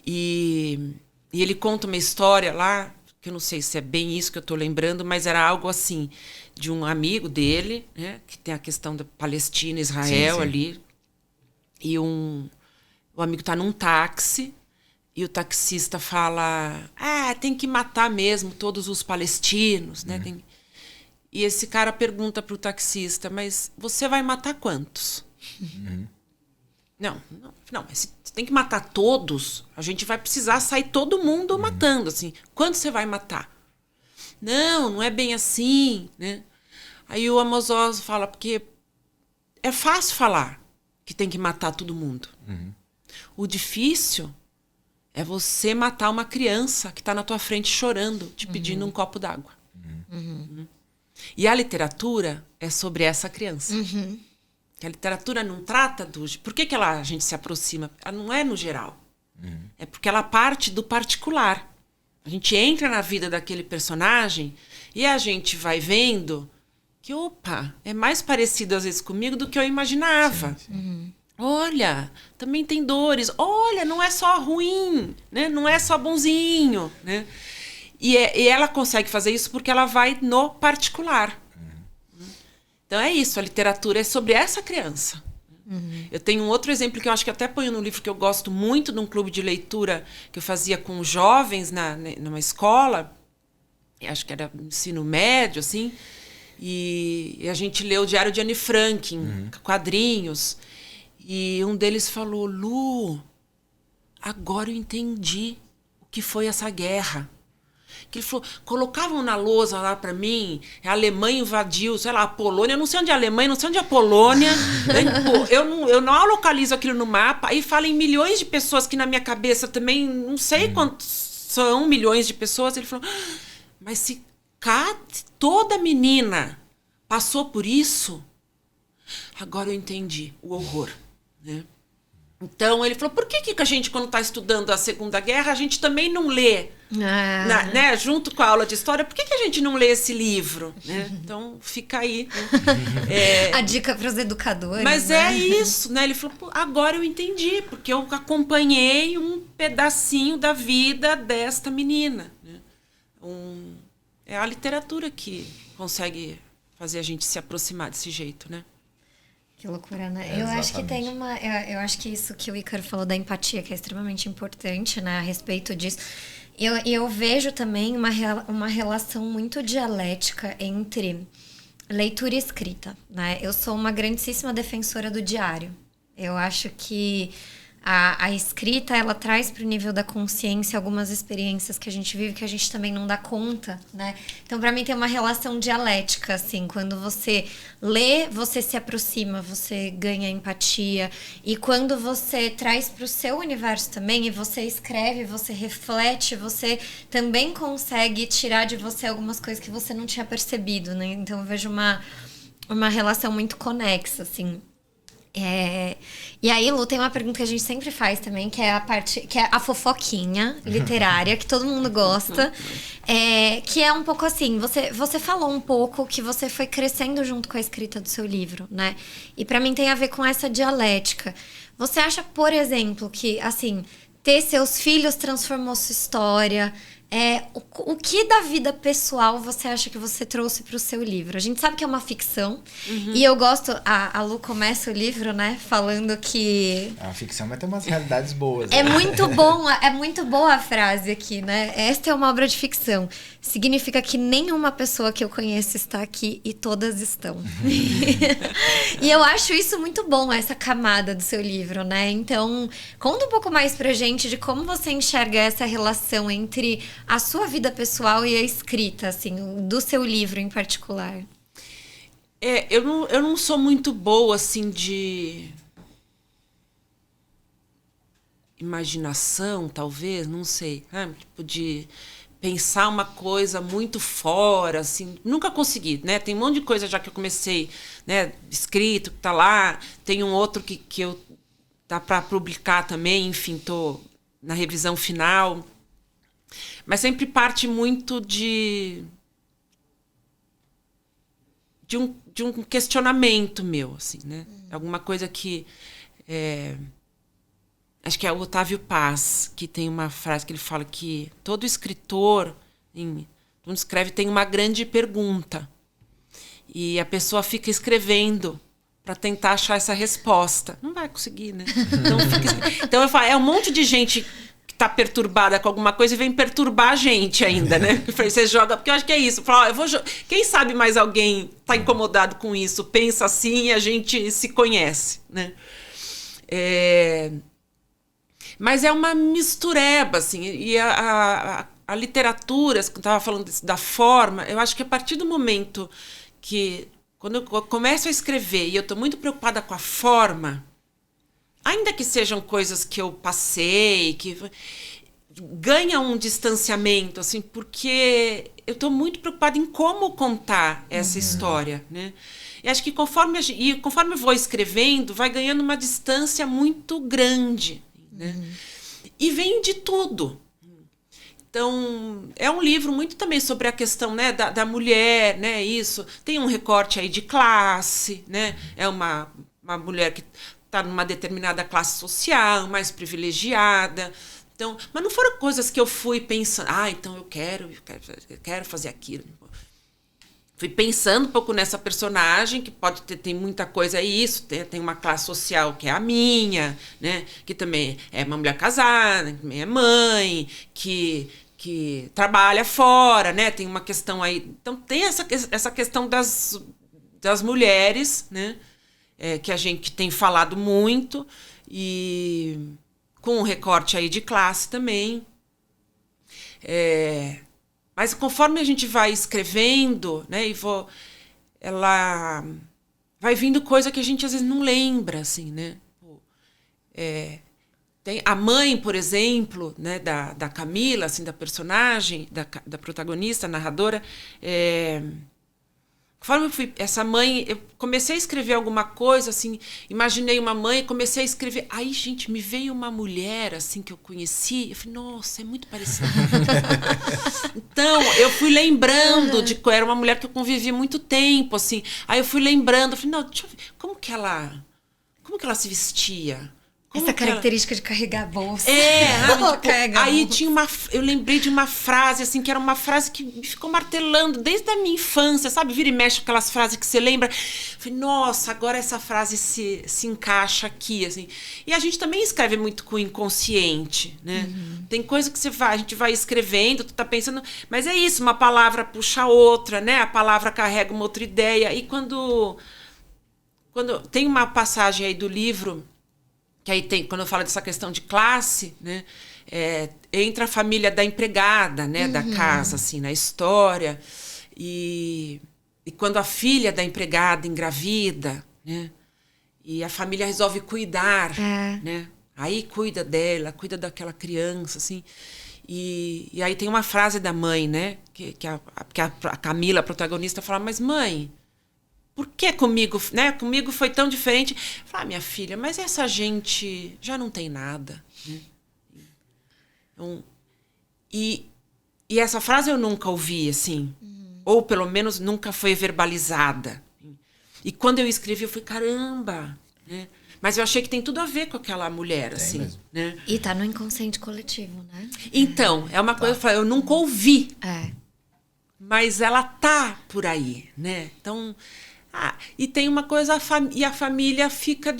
E ele conta uma história lá, que eu não sei se é bem isso que eu estou lembrando, mas era algo assim, de um amigo dele, né, que tem a questão da Palestina, Israel ali, e o amigo está num táxi, e o taxista fala, tem que matar mesmo todos os palestinos, né? E esse cara pergunta para o taxista, mas você vai matar quantos? Não, mas você tem que matar todos, a gente vai precisar sair todo mundo matando, assim. Quanto você vai matar? Não é bem assim, né? Aí o Amos Oz fala, porque é fácil falar que tem que matar todo mundo. O difícil é você matar uma criança que está na tua frente chorando, te pedindo um copo d'água. E a literatura é sobre essa criança. Que a literatura não trata do... Por que a gente se aproxima? Ela não é no geral. É porque ela parte do particular. A gente entra na vida daquele personagem e a gente vai vendo que, é mais parecido às vezes comigo do que eu imaginava. Olha, também tem dores. Olha, não é só ruim, né? Não é só bonzinho, né? E ela consegue fazer isso porque ela vai no particular. Então é isso, a literatura é sobre essa criança. Eu tenho um outro exemplo que eu acho que até ponho no livro, que eu gosto muito, de um clube de leitura que eu fazia com jovens numa escola, acho que era ensino médio, assim, e a gente leu o Diário de Anne Frank, quadrinhos, e um deles falou, Lu, agora eu entendi o que foi essa guerra. Que ele falou, colocavam na lousa lá para mim, a Alemanha invadiu, sei lá, a Polônia, eu não sei onde é a Alemanha, não sei onde é a Polônia, né? Pô, eu não localizo aquilo no mapa, aí fala em milhões de pessoas que na minha cabeça também, não sei quantos são milhões de pessoas. Ele falou, mas se toda menina passou por isso, agora eu entendi o horror, né? Então, ele falou, por que a gente, quando está estudando a Segunda Guerra, a gente também não lê, né, junto com a aula de história, por que a gente não lê esse livro? Né? Então, fica aí. Né? A dica para os educadores. Mas né? é isso, né? Ele falou, agora eu entendi, porque eu acompanhei um pedacinho da vida desta menina. Né? É a literatura que consegue fazer a gente se aproximar desse jeito, né? Que loucura, né? Eu acho que tem uma... Eu acho que isso que o Ícaro falou da empatia, que é extremamente importante, né? A respeito disso. Eu vejo também uma relação muito dialética entre leitura e escrita, né? Eu sou uma grandíssima defensora do diário. Eu acho que a escrita, ela traz para o nível da consciência algumas experiências que a gente vive que a gente também não dá conta, né? Então, para mim, tem uma relação dialética, assim. Quando você lê, você se aproxima, você ganha empatia. E quando você traz para o seu universo também, e você escreve, você reflete, você também consegue tirar de você algumas coisas que você não tinha percebido, né? Então, eu vejo uma relação muito conexa, assim. E aí, Lu, tem uma pergunta que a gente sempre faz também, que é a fofoquinha literária, que todo mundo gosta, que é um pouco assim, você falou um pouco que você foi crescendo junto com a escrita do seu livro, né? E pra mim tem a ver com essa dialética. Você acha, por exemplo, que, assim, ter seus filhos transformou sua história? O que da vida pessoal você acha que você trouxe para o seu livro? A gente sabe que é uma ficção. E eu gosto... A Lu começa o livro, né? Falando que... É uma ficção, mas tem umas realidades boas. É muito boa a frase aqui, né? Esta é uma obra de ficção. Significa que nenhuma pessoa que eu conheço está aqui e todas estão. E eu acho isso muito bom, essa camada do seu livro, né? Então, conta um pouco mais pra gente de como você enxerga essa relação entre a sua vida pessoal e a escrita, assim, do seu livro em particular. Eu não sou muito boa, assim, de imaginação, talvez, não sei. Tipo, de pensar uma coisa muito fora, assim. Nunca consegui, né? Tem um monte de coisa já que eu comecei, né? Escrito, que tá lá. Tem um outro que eu tá para publicar também, enfim, tô na revisão final. Mas sempre parte muito de um questionamento meu, assim, né? Alguma coisa que... acho que é o Otávio Paz, que tem uma frase que ele fala que todo escritor, quando escreve, tem uma grande pergunta. E a pessoa fica escrevendo para tentar achar essa resposta. Não vai conseguir, né? Então eu falo, é um monte de gente que tá perturbada com alguma coisa e vem perturbar a gente ainda, né? Você joga, porque eu acho que é isso. Fala, quem sabe mais alguém tá incomodado com isso, pensa assim e a gente se conhece, né? Mas é uma mistureba, assim, e a literatura, quando eu estava falando da forma, eu acho que a partir do momento que, quando eu começo a escrever e eu estou muito preocupada com a forma, ainda que sejam coisas que eu passei, que ganha um distanciamento, assim, porque eu estou muito preocupada em como contar essa história, né? E acho que conforme eu vou escrevendo, vai ganhando uma distância muito grande, né? E vem de tudo. Então, é um livro muito também sobre a questão, né, da mulher, né, isso. Tem um recorte aí de classe, né? É uma mulher que está numa determinada classe social, mais privilegiada. Então, mas não foram coisas que eu fui pensando, então eu quero fazer aquilo. Fui pensando um pouco nessa personagem, que tem muita coisa isso, tem uma classe social que é a minha, né? Que também é uma mulher casada, que também é mãe, que trabalha fora, né? Tem uma questão aí... Então, tem essa questão das mulheres, né? Que a gente tem falado muito, e com um recorte aí de classe também. Mas conforme a gente vai escrevendo, né, ela vai vindo coisa que a gente às vezes não lembra, assim, né? Tem a mãe, por exemplo, né, da Camila, assim, da personagem, da protagonista, narradora, conforme eu fui, essa mãe, eu comecei a escrever alguma coisa, assim, imaginei uma mãe, comecei a escrever. Aí, gente, me veio uma mulher, assim, que eu conheci, eu falei, nossa, é muito parecida. Então, eu fui lembrando era uma mulher que eu convivi muito tempo, assim. Aí eu fui lembrando, eu falei, não, deixa eu ver, como que ela se vestia? Essa característica de carregar bolsa. Aí tinha eu lembrei de uma frase, assim, que era uma frase que me ficou martelando desde a minha infância, sabe? Vira e mexe aquelas frases que você lembra. Falei, nossa, agora essa frase se encaixa aqui, assim. E a gente também escreve muito com o inconsciente, né? Tem coisa que a gente vai escrevendo, tu tá pensando, mas é isso, uma palavra puxa a outra, né? A palavra carrega uma outra ideia. E quando tem uma passagem aí do livro, que aí tem, quando eu falo dessa questão de classe, né, entra a família da empregada, né, da casa, assim, na história, e quando a filha da empregada engravida, né, e a família resolve cuidar, né, aí cuida dela, cuida daquela criança, assim, e aí tem uma frase da mãe, né, que a Camila, a protagonista, fala, mas mãe, por que comigo, né? Comigo foi tão diferente. Falei, minha filha, mas essa gente já não tem nada. Né? Então, e essa frase eu nunca ouvi, assim. Ou, pelo menos, nunca foi verbalizada. E quando eu escrevi, eu falei, caramba! Né? Mas eu achei que tem tudo a ver com aquela mulher, assim. Mesmo. Né? E tá no inconsciente coletivo, né? Então, é uma coisa que eu nunca ouvi. É. Mas ela tá por aí, né? Então... e tem uma coisa, e a família fica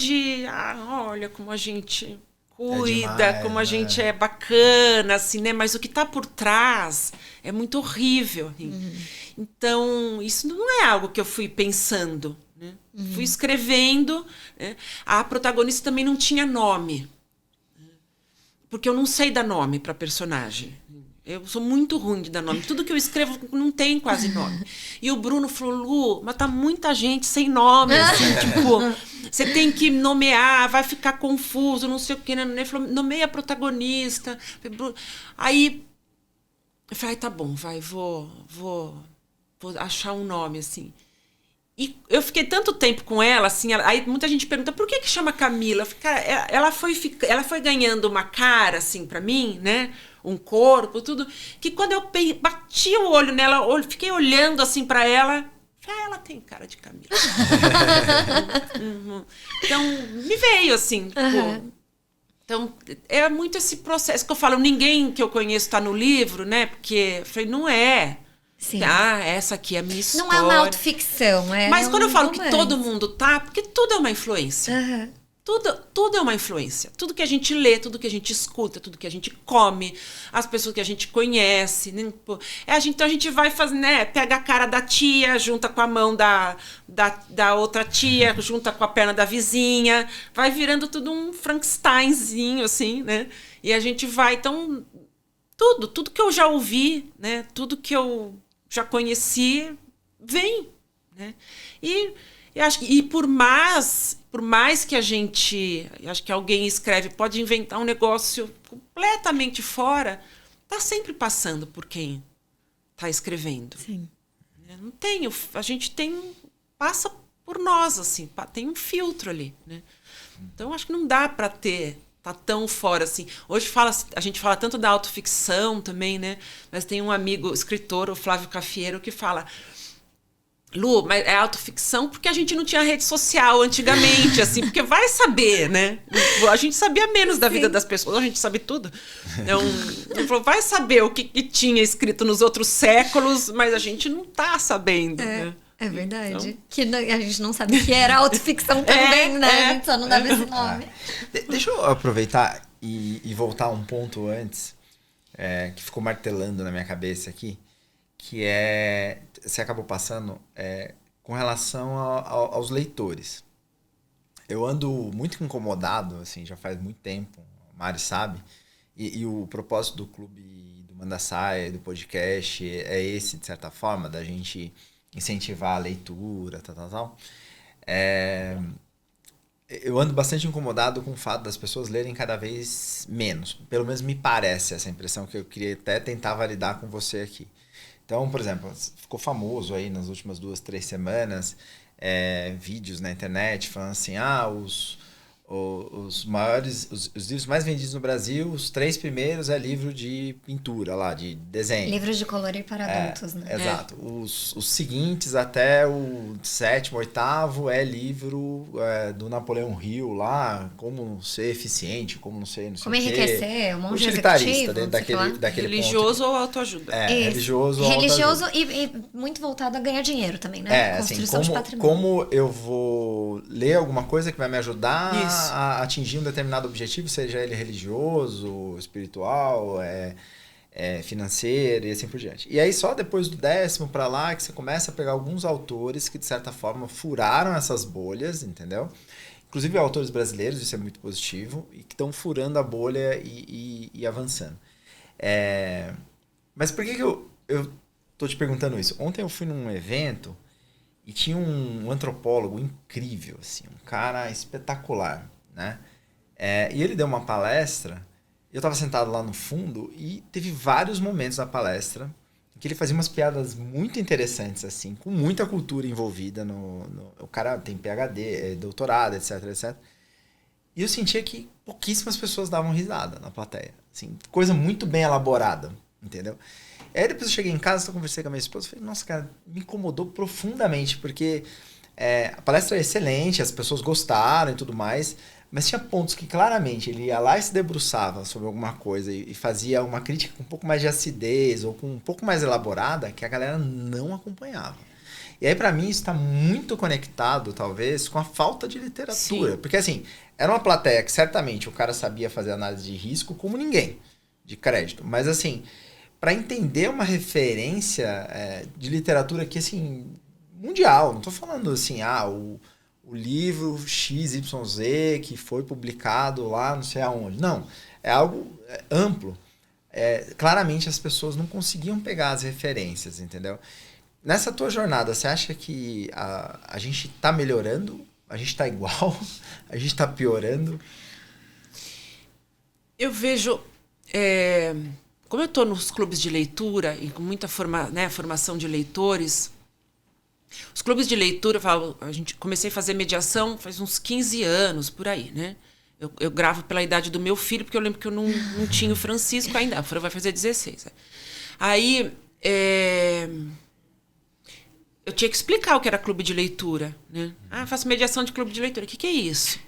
olha como a gente cuida, demais, como a né? gente é bacana, assim, né? Mas o que está por trás é muito horrível. Assim. Então, isso não é algo que eu fui pensando, né? Fui escrevendo, né? A protagonista também não tinha nome, porque eu não sei dar nome para personagem. Eu sou muito ruim de dar nome. Tudo que eu escrevo não tem quase nome. E o Bruno falou, Lu, mas tá muita gente sem nome, assim, tipo, você tem que nomear, vai ficar confuso, não sei o quê. Ele falou, nomeia a protagonista. Aí, eu falei, tá bom, vou achar um nome, assim. E eu fiquei tanto tempo com ela, assim, aí muita gente pergunta, por que chama Camila? Eu falei, cara, ela foi ganhando uma cara, assim, pra mim, né? Um corpo, tudo, que quando eu bati o olho nela, fiquei olhando assim pra ela, ela tem cara de Camila. Então, me veio assim, tipo, então, é muito esse processo que eu falo, ninguém que eu conheço tá no livro, né, porque, eu falei, não é. Sim. Essa aqui é a minha história. Não é uma autoficção, Mas quando eu falo que romance. todo mundo tá, porque tudo é uma influência. Tudo é uma influência. Tudo que a gente lê, tudo que a gente escuta, tudo que a gente come, as pessoas que a gente conhece. Né? Então a gente vai fazer, né? Pega a cara da tia, junta com a mão da outra tia, junta com a perna da vizinha. Vai virando tudo um Frankensteinzinho, assim, né? E a gente vai, então... Tudo que eu já ouvi, né? Tudo que eu já conheci, vem. Né? E acho que por mais que a gente, acho que alguém escreve, pode inventar um negócio completamente fora, tá sempre passando por quem tá escrevendo. Sim. Não tem, a gente passa por nós, assim, tem um filtro ali, né? Então acho que não dá para tá tão fora assim. Hoje a gente fala tanto da autoficção também, né? Mas tem um amigo escritor, o Flávio Cafiero, que fala, Lu, mas é autoficção porque a gente não tinha rede social antigamente, assim, porque vai saber, né? A gente sabia menos da vida das pessoas, a gente sabe tudo. Então, ele falou, vai saber o que tinha escrito nos outros séculos, mas a gente não tá sabendo, né? É verdade. Então... Que a gente não sabe que era autoficção também, né? A gente só não dava esse nome. Deixa eu aproveitar e voltar um ponto antes, que ficou martelando na minha cabeça aqui, que você acabou passando com relação aos leitores. Eu ando muito incomodado, assim, já faz muito tempo, o Mário sabe, e o propósito do clube do Manda Saia, do podcast, é esse, de certa forma, da gente incentivar a leitura, tal. Eu ando bastante incomodado com o fato das pessoas lerem cada vez menos. Pelo menos me parece essa impressão que eu queria até tentar validar com você aqui. Então, por exemplo, ficou famoso aí nas últimas 2, 3 semanas, vídeos na internet falando assim, os maiores, os livros mais vendidos no Brasil, os 3 primeiros é livro de pintura lá, de desenho. Livros de colorir para adultos, né? Exato. Os seguintes, até o 7º, 8º, é livro do Napoleão Hill lá, como ser eficiente, como não sei como o quê. enriquecer, um monte de utilitarista executivo, dentro daquele religioso ponto. ou autoajuda. Religioso ou religioso autoajuda. e muito voltado a ganhar dinheiro também, né? Construção assim, de patrimônio. como eu vou ler alguma coisa que vai me ajudar Isso. a atingir um determinado objetivo, seja ele religioso, espiritual, financeiro e assim por diante. E aí só depois do 10º para lá que você começa a pegar alguns autores que de certa forma furaram essas bolhas, entendeu? Inclusive autores brasileiros, isso é muito positivo, e que estão furando a bolha e avançando. Mas por que eu tô te perguntando isso? Ontem eu fui num evento e tinha um antropólogo incrível, assim, um cara espetacular, né? E ele deu uma palestra, eu estava sentado lá no fundo e teve vários momentos da palestra em que ele fazia umas piadas muito interessantes, assim, com muita cultura envolvida. O cara tem PhD, doutorado, etc, etc. E eu sentia que pouquíssimas pessoas davam risada na plateia. Assim, coisa muito bem elaborada, entendeu? Aí depois eu cheguei em casa, conversei com a minha esposa e falei, nossa, cara, me incomodou profundamente, porque a palestra é excelente, as pessoas gostaram e tudo mais, mas tinha pontos que claramente ele ia lá e se debruçava sobre alguma coisa e fazia uma crítica com um pouco mais de acidez ou com um pouco mais elaborada que a galera não acompanhava. E aí, pra mim, isso está muito conectado, talvez, com a falta de literatura. Sim. Porque, assim, era uma plateia que certamente o cara sabia fazer análise de risco como ninguém, de crédito. Mas, assim, para entender uma referência de literatura que, assim, mundial, não estou falando assim, o livro XYZ que foi publicado lá não sei aonde. Não, é algo amplo. Claramente as pessoas não conseguiam pegar as referências, entendeu? Nessa tua jornada, você acha que a gente está melhorando? A gente está igual? A gente está piorando? Eu vejo... como eu estou nos clubes de leitura e com muita formação de leitores... Os clubes de leitura, comecei a fazer mediação faz uns 15 anos, por aí, né? Eu gravo pela idade do meu filho, porque eu lembro que eu não tinha o Francisco ainda. A Fran vai fazer 16. Aí, eu tinha que explicar o que era clube de leitura, né? Faço mediação de clube de leitura. O que é isso?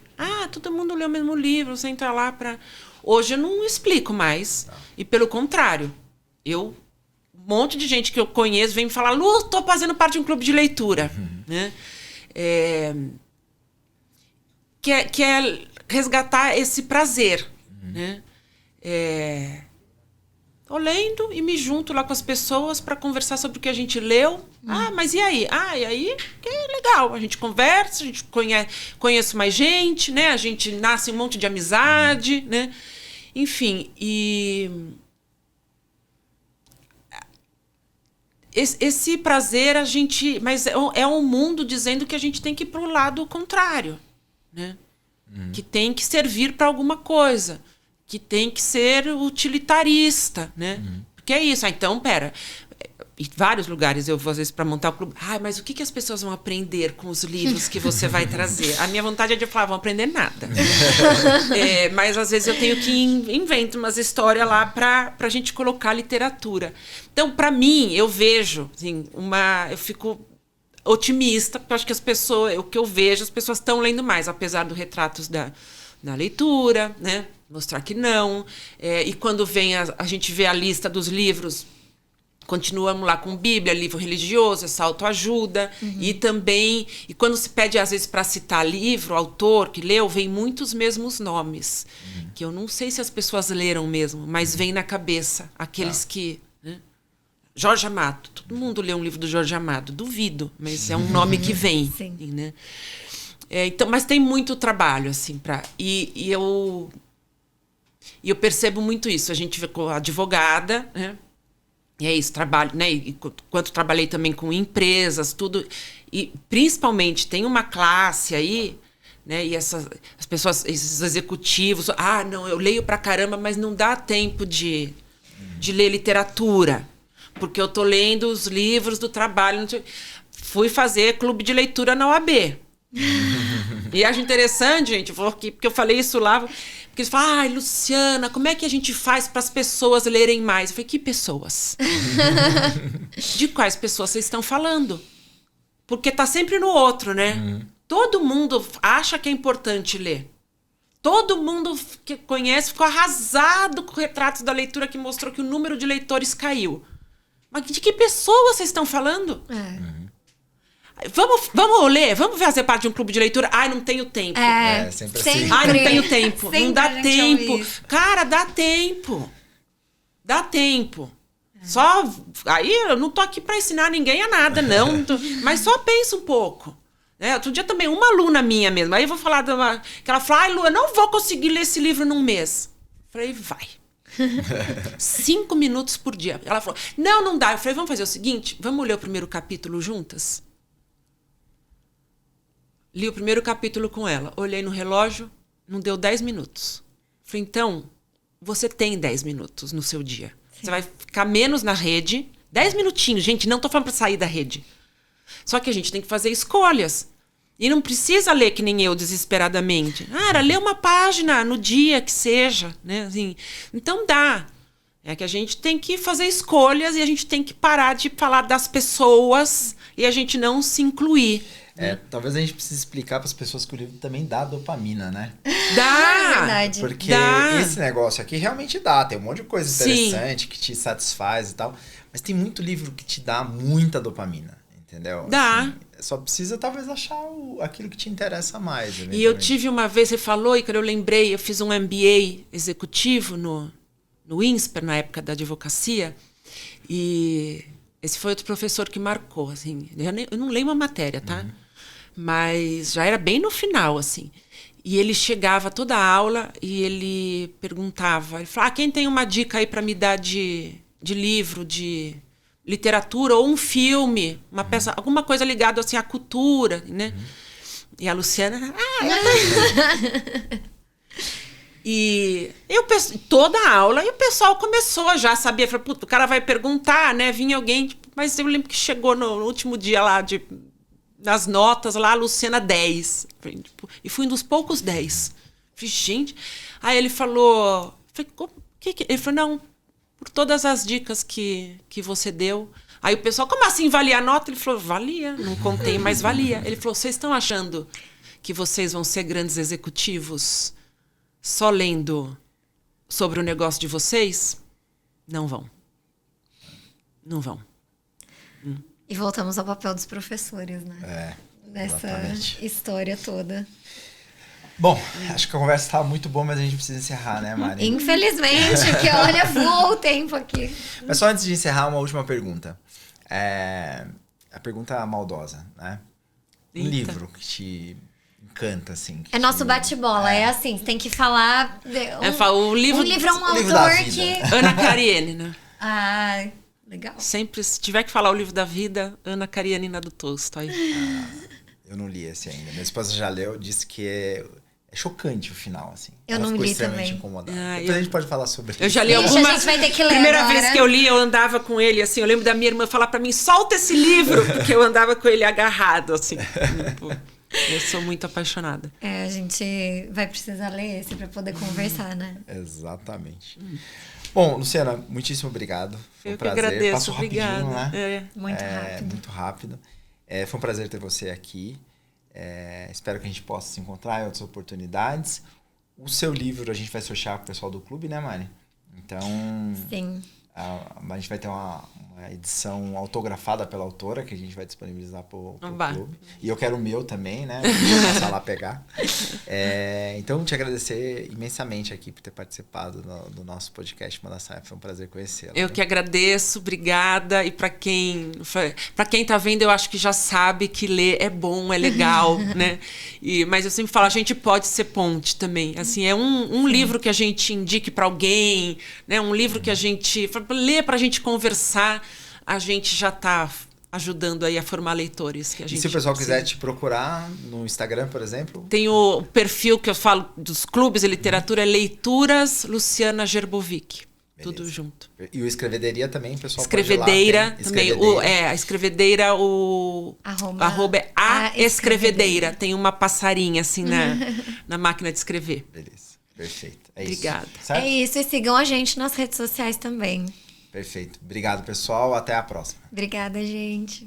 Todo mundo lê o mesmo livro, você entra lá para... Hoje eu não explico mais. E pelo contrário, um monte de gente que eu conheço vem me falar, Lu, estou fazendo parte de um clube de leitura. Né? Que é resgatar esse prazer. Né? Tô lendo e me junto lá com as pessoas para conversar sobre o que a gente leu. Mas e aí? E aí que é legal. A gente conversa, a gente conhece mais gente, né? A gente nasce um monte de amizade, né? Enfim, esse prazer mas é um mundo dizendo que a gente tem que ir para o lado contrário, né? Que tem que servir para alguma coisa, que tem que ser utilitarista, né? Porque é isso. Então, em vários lugares eu vou às vezes para montar o clube. Mas o que as pessoas vão aprender com os livros que você vai trazer? A minha vontade é de falar, vão aprender nada. Mas às vezes eu tenho que inventar umas histórias lá para a gente colocar literatura. Então, para mim, eu vejo, assim, eu fico otimista, porque eu acho que as pessoas, o que eu vejo, as pessoas estão lendo mais, apesar dos retratos da leitura, né? Mostrar que não. E quando vem a gente vê a lista dos livros, continuamos lá com Bíblia, livro religioso, essa autoajuda. E também, quando se pede às vezes para citar livro, autor que leu, vem muitos mesmos nomes, que eu não sei se as pessoas leram mesmo, mas vem na cabeça aqueles que... Né? Jorge Amado, todo mundo lê um livro do Jorge Amado, duvido, mas é um nome que vem. Sim. Né? Então, mas tem muito trabalho, assim, e eu percebo muito isso. A gente vê com a advogada, né? E é isso, trabalho, né? E quanto trabalhei também com empresas, tudo. E principalmente tem uma classe aí, né? E as pessoas, esses executivos, não, eu leio pra caramba, mas não dá tempo de ler literatura. porque eu tô lendo os livros do trabalho. Não sei. Fui fazer clube de leitura na OAB. E acho interessante, gente, porque eu falei isso lá, porque eles falam, ai, Luciana, como é que a gente faz para as pessoas lerem mais? Eu falei, que pessoas? De quais pessoas vocês estão falando? Porque tá sempre no outro, né? Todo mundo acha que é importante ler. Todo mundo que conhece ficou arrasado com o retrato da leitura que mostrou que o número de leitores caiu. Mas de que pessoas vocês estão falando? Vamos ler? Vamos fazer parte de um clube de leitura? Ai, não tenho tempo. Sempre assim. Ai, não tenho tempo. Sempre Não dá a gente tempo. ouve isso. Cara, dá tempo. Dá tempo. Só... Aí eu não tô aqui para ensinar ninguém a nada, não. Mas só pensa um pouco. Outro dia também, uma aluna minha mesmo. Aí eu vou falar que ela falou, ai, Lu, eu não vou conseguir ler esse livro num mês. Eu falei, vai. 5 minutos por dia. Ela falou, não dá. Eu falei, vamos fazer o seguinte, vamos ler o primeiro capítulo juntas? Li o primeiro capítulo com ela. Olhei no relógio, não deu 10 minutos. Falei, então, você tem 10 minutos no seu dia. Sim. Você vai ficar menos na rede. 10 minutinhos, gente, não tô falando pra sair da rede. Só que a gente tem que fazer escolhas. E não precisa ler que nem eu, desesperadamente. Era ler uma página no dia que seja, né? Assim, então dá. É que a gente tem que fazer escolhas e a gente tem que parar de falar das pessoas e a gente não se incluir. Talvez a gente precise explicar para as pessoas que o livro também dá dopamina, né? Dá! É verdade. Porque dá. Esse negócio aqui realmente dá. Tem um monte de coisa interessante que te satisfaz e tal. Mas tem muito livro que te dá muita dopamina, entendeu? Dá. Assim, só precisa talvez achar aquilo que te interessa mais. E eu tive uma vez, você falou, Ícaro, eu lembrei, eu fiz um MBA executivo no INSPER, na época da advocacia, e esse foi outro professor que marcou, assim, eu não leio uma matéria, tá? Mas já era bem no final, assim. E ele chegava toda a aula e ele perguntava, ele falava, quem tem uma dica aí para me dar de livro, de literatura ou um filme, uma peça, alguma coisa ligada assim à cultura, né? E a Luciana, e eu toda a aula e o pessoal começou já sabia, falei, puta, o cara vai perguntar, né? Vinha alguém, mas eu lembro que chegou no último dia lá nas notas lá, a Luciana 10. E fui um dos poucos 10. Falei, gente, aí ele falou, ele falou, não, por todas as dicas que você deu. Aí o pessoal, como assim valia a nota? Ele falou, valia, não contei, mas valia. Ele falou, vocês estão achando que vocês vão ser grandes executivos só lendo sobre o negócio de vocês? Não vão. Não vão. E voltamos ao papel dos professores, né? Nessa história toda. Bom, acho que a conversa estava muito boa, mas a gente precisa encerrar, né, Mari? Infelizmente, que olha, voou o tempo aqui. Mas só antes de encerrar, uma última pergunta. A pergunta maldosa, né? Um livro que te encanta, assim. É nosso bate-bola, é assim, você tem que falar... o livro, um livro é um livro autor da vida. que... Ana Karenina. Ah, legal. Sempre, se tiver que falar o livro da vida, Ana Karenina do Tolstói. Eu não li esse ainda. Minha esposa já leu, disse que é chocante o final, assim. Eu Ela não ficou li extremamente também. incomodada. Depois a gente pode falar sobre isso. Eu já li Ixi, algumas... a gente vai ter que ler Primeira agora. vez que eu li, eu andava com ele, assim, eu lembro da minha irmã falar pra mim, solta esse livro, porque eu andava com ele agarrado, assim. Tipo, eu sou muito apaixonada. A gente vai precisar ler esse pra poder conversar, né? Exatamente. Bom, Luciana, muitíssimo obrigado. Foi um prazer. Que agradeço, Passou obrigada. rapidinho, né? Muito rápido. Muito rápido. Foi um prazer ter você aqui. Espero que a gente possa se encontrar em outras oportunidades. O seu livro a gente vai sortear com o pessoal do clube, né, Mari? Então, Sim. A gente vai ter uma edição autografada pela autora que a gente vai disponibilizar para o clube. E eu quero o meu também, né? Vou passar lá pegar. Então, te agradecer imensamente aqui por ter participado do nosso podcast Mandaçaia. Foi um prazer conhecê-la. Eu que agradeço, obrigada. E para quem tá vendo, eu acho que já sabe que ler é bom, é legal, né? Mas eu sempre falo, a gente pode ser ponte também. Assim, é um livro que a gente indique para alguém, né? Um livro que a gente lê para a gente conversar, a gente já está ajudando aí a formar leitores. Que a gente se o pessoal quiser te procurar no Instagram, por exemplo? Tem o perfil que eu falo dos clubes de literatura, é Leituras Luciana Gerbovic. Tudo junto. E o Escrevedeira também, o pessoal Escrevedeira pode ir lá, também. A Escrevedeira, arroba é a Escrevedeira. Tem uma passarinha assim na máquina de escrever. Beleza, perfeito. É Obrigada. isso. Certo? É isso, e sigam a gente nas redes sociais também. Perfeito. Obrigado, pessoal. Até a próxima. Obrigada, gente.